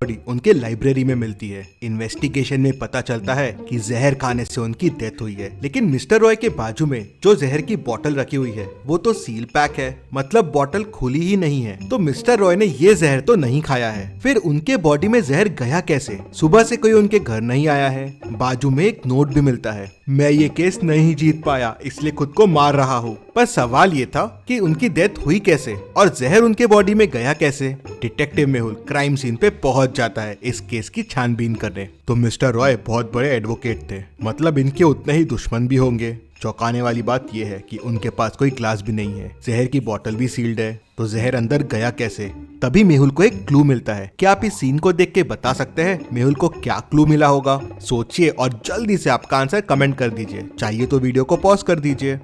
Body उनके library में मिलती है। इन्वेस्टिगेशन में पता चलता है कि जहर खाने से उनकी डेथ हुई है, लेकिन मिस्टर रॉय के बाजू में जो जहर की बोतल रखी हुई है वो तो सील पैक है, मतलब बोतल खुली ही नहीं है। तो मिस्टर रॉय ने ये जहर तो नहीं खाया है। फिर उनके बॉडी में जहर गया कैसे? सुबह से कोई उनके घर नहीं आया है। बाजू में एक नोट भी मिलता है, मैं ये केस नहीं जीत पाया इसलिए खुद को मार रहा हूँ। पर सवाल ये था कि उनकी डेथ हुई कैसे और जहर उनके बॉडी में गया कैसे? डिटेक्टिव मेहुल क्राइम सीन पे पहुंच जाता है इस केस की छानबीन करने। तो मिस्टर रॉय बहुत बड़े एडवोकेट थे, मतलब इनके उतने ही दुश्मन भी होंगे। चौंकाने वाली बात यह है कि उनके पास कोई ग्लास भी नहीं है, जहर की बोतल भी सील्ड है, तो जहर अंदर गया कैसे? तभी मेहुल को एक क्लू मिलता है। क्या आप इस सीन को देख के बता सकते हैं मेहुल को क्या क्लू मिला होगा? सोचिए और जल्दी से आपका आंसर कमेंट कर दीजिए, चाहिए तो वीडियो को पॉज कर दीजिए।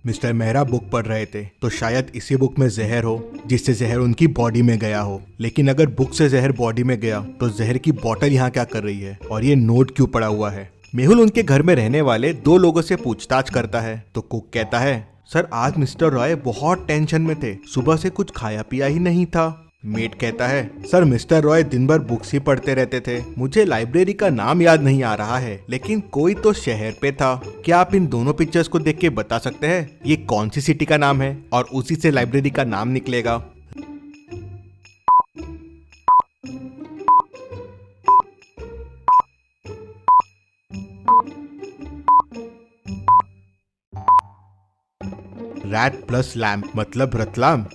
मिस्टर मेहरा बुक पढ़ रहे थे, तो शायद इसी बुक में जहर हो जिससे जहर उनकी बॉडी में गया हो। लेकिन अगर बुक से जहर बॉडी में गया तो जहर की बोतल यहाँ क्या कर रही है और ये नोट क्यों पड़ा हुआ है? मेहुल उनके घर में रहने वाले 2 लोगों से पूछताछ करता है तो कुक कहता है, सर आज मिस्टर रॉय बहुत टेंशन में थे, सुबह से कुछ खाया पिया ही नहीं था। मेट कहता है, सर मिस्टर रॉय दिन भर बुक्स ही पढ़ते रहते थे, मुझे लाइब्रेरी का नाम याद नहीं आ रहा है, लेकिन कोई तो शहर पे था। क्या आप इन दोनों पिक्चर्स को देख के बता सकते हैं ये कौन सी सिटी का नाम है और उसी से लाइब्रेरी का नाम निकलेगा? रैट प्लस लैम्प मतलब रतलाम।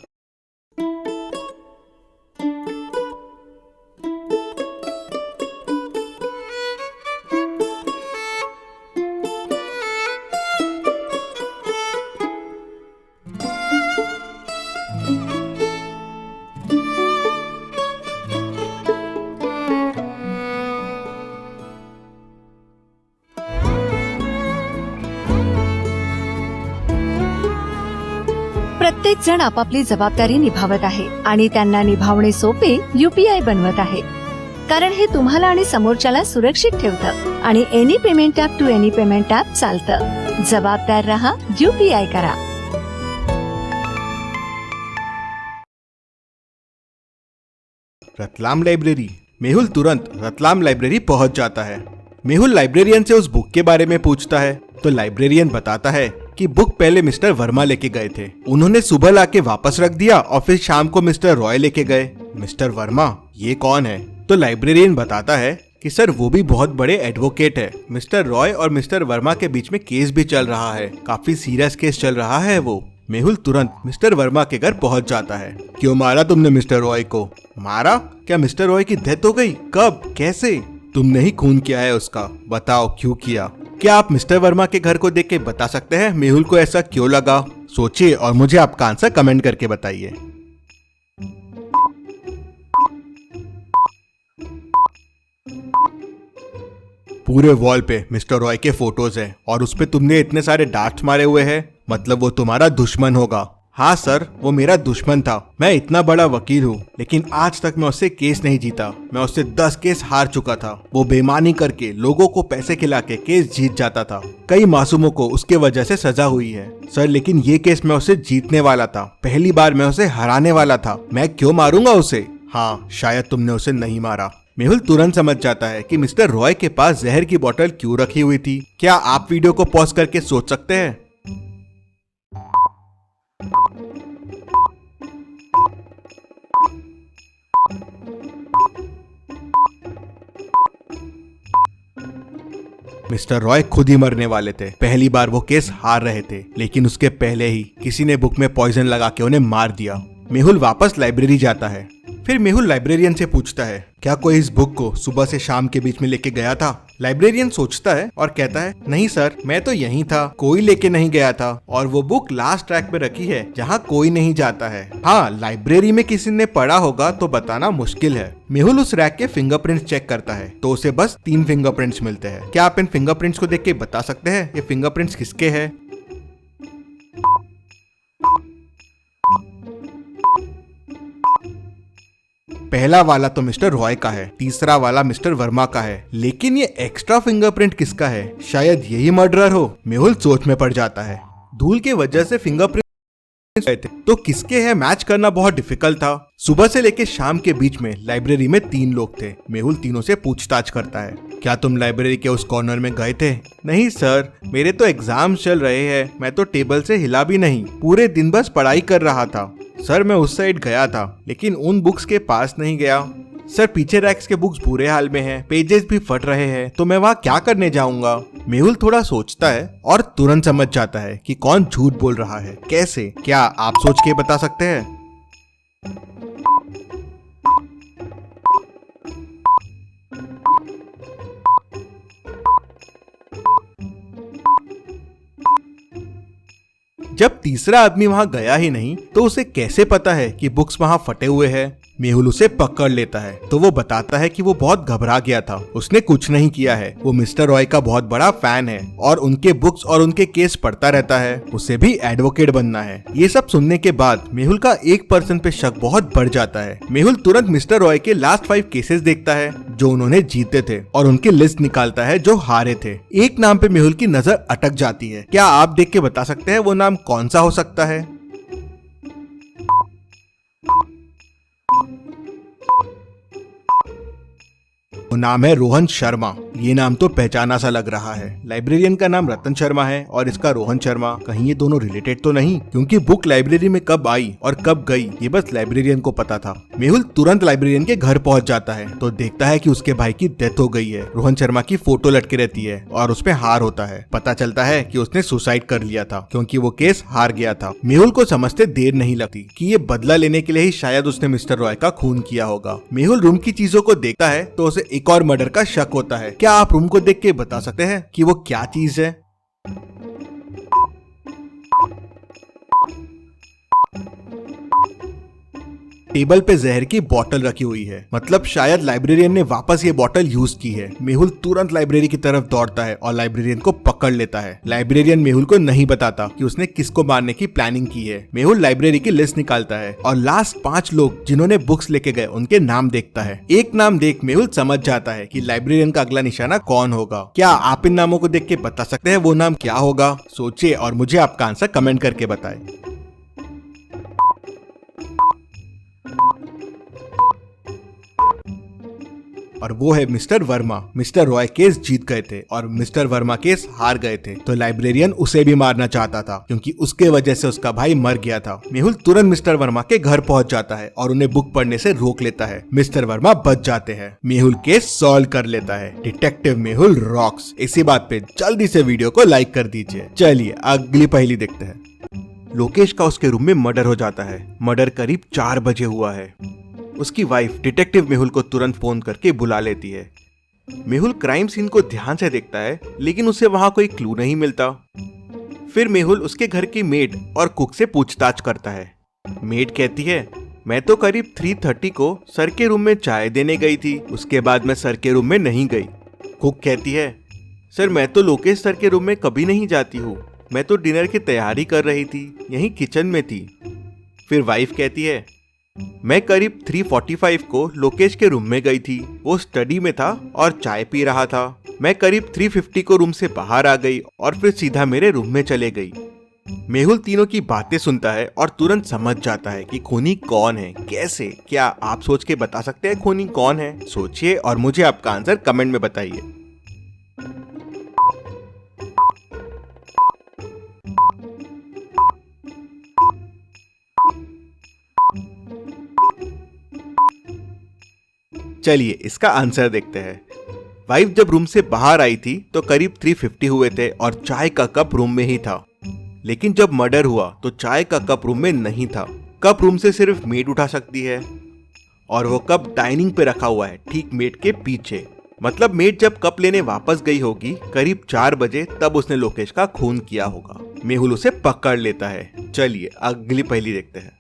प्रत्येक जण आपापली जबाबदारी निभावत आहे आणि त्यांना निभावणे सोपे यूपीआय बनवत आहे, कारण हे तुम्हाला आणि समोरच्याला सुरक्षित ठेवतं आणि any payment app to any payment app चालतं। जबाबदार रहा, यूपीआय करा। रतलाम लाइब्रेरी। मेहुल तुरंत रतलाम लाइब्रेरी पहुंच जाता है। मेहुल लाइब्रेरियन से उस बुक के बारे में पूछता है तो लाइब्रेरियन बताता है कि बुक पहले मिस्टर वर्मा लेके गए थे, उन्होंने सुबह लाके वापस रख दिया और फिर शाम को मिस्टर रॉय लेके गए। मिस्टर वर्मा ये कौन है? तो लाइब्रेरियन बताता है कि सर वो भी बहुत बड़े एडवोकेट है। मिस्टर रॉय और मिस्टर वर्मा के बीच में केस भी चल रहा है, काफी सीरियस केस चल रहा है वो। मेहुल तुरंत मिस्टर वर्मा के घर पहुंच जाता है। क्यों मारा तुमने मिस्टर रॉय को? मारा? क्या मिस्टर रॉय की डेथ हो गई? कब? कैसे? तुमने ही खून किया है उसका, बताओ क्यों किया? क्या आप मिस्टर वर्मा के घर को देख के बता सकते हैं मेहुल को ऐसा क्यों लगा? सोचिए और मुझे आपका आंसर कमेंट करके बताइए। पूरे वॉल पे मिस्टर रॉय के फोटोज हैं और उस पे तुमने इतने सारे डार्ट्स मारे हुए हैं, मतलब वो तुम्हारा दुश्मन होगा। हाँ सर, वो मेरा दुश्मन था। मैं इतना बड़ा वकील हूँ, लेकिन आज तक मैं उससे केस नहीं जीता। मैं उससे 10 केस हार चुका था। वो बेईमानी करके लोगों को पैसे खिला के केस जीत जाता था। कई मासूमों को उसके वजह से सजा हुई है सर, लेकिन ये केस मैं उसे जीतने वाला था। पहली बार मैं उसे हराने वाला था। मैं क्यों मारूंगा उसे? हाँ, शायद तुमने उसे नहीं मारा। मेहुल तुरंत समझ जाता है कि मिस्टर रॉय के पास जहर की बोतल क्यों रखी हुई थी। क्या आप वीडियो को पॉज करके सोच सकते हैं? मिस्टर रॉय खुद ही मरने वाले थे। पहली बार वो केस हार रहे थे, लेकिन उसके पहले ही किसी ने बुक में पॉइजन लगा के उन्हें मार दिया। मेहुल वापस लाइब्रेरी जाता है। फिर मेहुल लाइब्रेरियन से पूछता है, क्या कोई इस बुक को सुबह से शाम के बीच में लेके गया था? लाइब्रेरियन सोचता है और कहता है, नहीं सर, मैं तो यहीं था, कोई लेके नहीं गया था और वो बुक लास्ट ट्रैक पे रखी है जहाँ कोई नहीं जाता है। हाँ, लाइब्रेरी में किसी ने पढ़ा होगा तो बताना मुश्किल है। मेहुल उस रैक के फिंगरप्रिंट्स चेक करता है तो उसे बस 3 फिंगरप्रिंट्स मिलते हैं। क्या आप इन फिंगरप्रिंट्स को देख के बता सकते हैं ये फिंगरप्रिंट्स किसके हैं? पहला वाला तो मिस्टर रॉय का है, तीसरा वाला मिस्टर वर्मा का है, लेकिन ये एक्स्ट्रा फिंगरप्रिंट किसका है? शायद यही मर्डरर हो। मेहुल सोच में पड़ जाता है। धूल की वजह से फिंगरप्रिंट गए थे, तो किसके है मैच करना बहुत डिफिकल्ट था। सुबह से लेकर शाम के बीच में लाइब्रेरी में 3 लोग थे। मेहुल तीनों से पूछताछ करता है, क्या तुम लाइब्रेरी के उस कॉर्नर में गए थे? नहीं सर, मेरे तो एग्जाम चल रहे हैं, मैं तो टेबल से हिला भी नहीं, पूरे दिन बस पढ़ाई कर रहा था। सर मैं उस साइड गया था, लेकिन उन बुक्स के पास नहीं गया। सर पीछे रैक्स के बुक्स बुरे हाल में हैं, पेजेस भी फट रहे हैं, तो मैं वहाँ क्या करने जाऊंगा? मेहुल थोड़ा सोचता है और तुरंत समझ जाता है कि कौन झूठ बोल रहा है। कैसे? क्या आप सोच के बता सकते हैं? जब तीसरा आदमी वहां गया ही नहीं, तो उसे कैसे पता है कि बुक्स वहां फटे हुए हैं? मेहुल उसे पकड़ लेता है तो वो बताता है कि वो बहुत घबरा गया था, उसने कुछ नहीं किया है। वो मिस्टर रॉय का बहुत बड़ा फैन है और उनके बुक्स और उनके केस पढ़ता रहता है, उसे भी एडवोकेट बनना है। ये सब सुनने के बाद मेहुल का 1% पे शक बहुत बढ़ जाता है। मेहुल तुरंत मिस्टर रॉय के लास्ट 5 केसेस देखता है जो उन्होंने जीते थे और उनकी लिस्ट निकालता है जो हारे थे। एक नाम पे मेहुल की नजर अटक जाती है। क्या आप देख के बता सकते हैं वो नाम कौन सा हो सकता है? वो नाम है रोहन शर्मा। ये नाम तो पहचाना सा लग रहा है। लाइब्रेरियन का नाम रतन शर्मा है और इसका रोहन शर्मा। कहीं ये दोनों रिलेटेड तो नहीं? क्योंकि बुक लाइब्रेरी में कब आई और कब गई ये बस लाइब्रेरियन को पता था। मेहुल तुरंत लाइब्रेरियन के घर पहुंच जाता है तो देखता है कि उसके भाई की डेथ हो गई है। रोहन शर्मा की फोटो लटकी रहती है और उसपे हार होता है। पता चलता है कि उसने सुसाइड कर लिया था क्योंकि वो केस हार गया था। मेहुल को समझते देर नहीं लगती कि ये बदला लेने के लिए ही शायद उसने मिस्टर रॉय का खून किया होगा। मेहुल रूम की चीजों को देखता है तो उसे एक और मर्डर का शक होता है। क्या आप रूम को देख के बता सकते हैं कि वो क्या चीज है? टेबल पे जहर की बोतल रखी हुई है, मतलब शायद लाइब्रेरियन ने वापस ये बोतल यूज की है। मेहुल तुरंत लाइब्रेरी की तरफ दौड़ता है और लाइब्रेरियन को पकड़ लेता है। लाइब्रेरियन मेहुल को नहीं बताता कि उसने किसको मारने की प्लानिंग की है। मेहुल लाइब्रेरी की लिस्ट निकालता है और लास्ट 5 लोग जिन्होंने बुक्स लेके गए उनके नाम देखता है। एक नाम देख मेहुल समझ जाता है कि लाइब्रेरियन का अगला निशाना कौन होगा। क्या आप इन नामों को देख के बता सकते हैं वो नाम क्या होगा? सोचिए और मुझे आपका आंसर कमेंट करके बताएं। और वो है mister Verma. Mister Roy case जीत गए थे और मिस्टर वर्मा केस हार गए थे, तो लाइब्रेरियन उसे भी मारना चाहता था क्योंकि उसके वजह से उसका भाई मर गया था। मेहुल तुरंत मिस्टर वर्मा के घर पहुंच जाता है और उन्हें बुक पढ़ने से रोक लेता है। मिस्टर वर्मा बच जाते हैं। मेहुल केस सॉल्व कर लेता है। Detective Mehul rocks. इसी बात पे जल्दी से वीडियो को लाइक कर दीजिए। चलिए अगली पहेली देखते हैं। लोकेश का उसके रूम में मर्डर हो जाता है। मर्डर करीब 4 बजे हुआ है। उसकी वाइफ डिटेक्टिव मेहुल को तुरंत फोन करके बुला लेती है। मेहुल क्राइम सीन को ध्यान से देखता है लेकिन उसे वहां कोई क्लू नहीं मिलता। फिर मेहुल उसके घर की मेड और कुक से पूछताछ करता है। मेड कहती है, मैं तो करीब 3:30 को सर के रूम में चाय देने गई थी, उसके बाद मैं सर के रूम में नहीं गई। कुक कहती है, सर मैं तो लोकेश सर के रूम में कभी नहीं जाती हूँ, मैं तो डिनर की तैयारी कर रही थी, यहीं किचन में थी। फिर वाइफ कहती है, मैं करीब 3:45 को लोकेश के रूम में गई थी, वो स्टडी में था और चाय पी रहा था। मैं करीब 3:50 को रूम से बाहर आ गई और फिर सीधा मेरे रूम में चले गई। मेहुल तीनों की बातें सुनता है और तुरंत समझ जाता है कि खूनी कौन है। कैसे? क्या आप सोच के बता सकते हैं खूनी कौन है? सोचिए और मुझे आपका आंसर कमेंट में बताइए। चलिए इसका आंसर देखते हैं। वाइफ जब रूम से बाहर आई थी तो करीब 3:50 हुए थे और चाय का कप रूम में ही था। लेकिन जब मर्डर हुआ तो चाय का कप रूम में नहीं था। कप रूम से सिर्फ मेड उठा सकती है और वो कप डाइनिंग पे रखा हुआ है, ठीक मेड के पीछे। मतलब मेड जब कप लेने वापस गई होगी करीब 4 बजे, तब उसने लोकेश का खून किया होगा। मेहुल उसे पकड़ लेता है। चलिए अगली पहेली देखते हैं।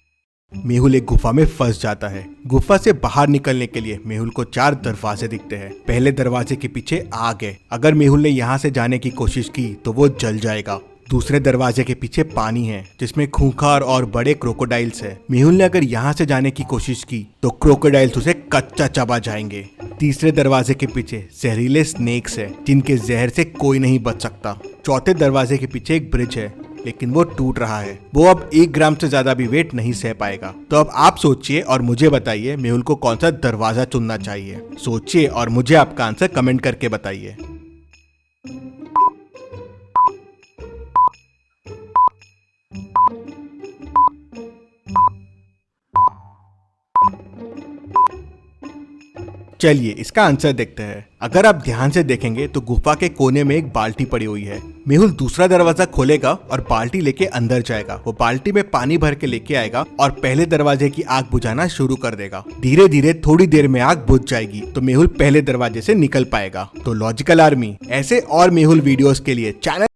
मेहुल एक गुफा में फंस जाता है। गुफा से बाहर निकलने के लिए मेहुल को 4 दरवाजे दिखते हैं। पहले दरवाजे के पीछे आग है। अगर मेहुल ने यहाँ से जाने की कोशिश की तो वो जल जाएगा। दूसरे दरवाजे के पीछे पानी है जिसमें खूंखार और बड़े क्रोकोडाइल्स है। मेहुल ने अगर यहाँ से जाने की कोशिश की तो क्रोकोडाइल्स उसे कच्चा चबा जाएंगे। तीसरे दरवाजे के पीछे जहरीले स्नेक्स है जिनके जहर से कोई नहीं बच सकता। चौथे दरवाजे के पीछे एक ब्रिज है लेकिन वो टूट रहा है। वो अब 1 ग्राम से ज्यादा भी वेट नहीं सह पाएगा। तो अब आप सोचिए और मुझे बताइए मेहुल को कौन सा दरवाजा चुनना चाहिए। सोचिए और मुझे आपका आंसर कमेंट करके बताइए। चलिए इसका आंसर देखते हैं। अगर आप ध्यान से देखेंगे तो गुफा के कोने में एक बाल्टी पड़ी हुई है। मेहुल दूसरा दरवाजा खोलेगा और बाल्टी लेके अंदर जाएगा। वो बाल्टी में पानी भर के लेके आएगा और पहले दरवाजे की आग बुझाना शुरू कर देगा। धीरे धीरे थोड़ी देर में आग बुझ जाएगी तो मेहुल पहले दरवाजे से निकल पाएगा। तो लॉजिकल आर्मी, ऐसे और मेहुल वीडियोस के लिए चैनल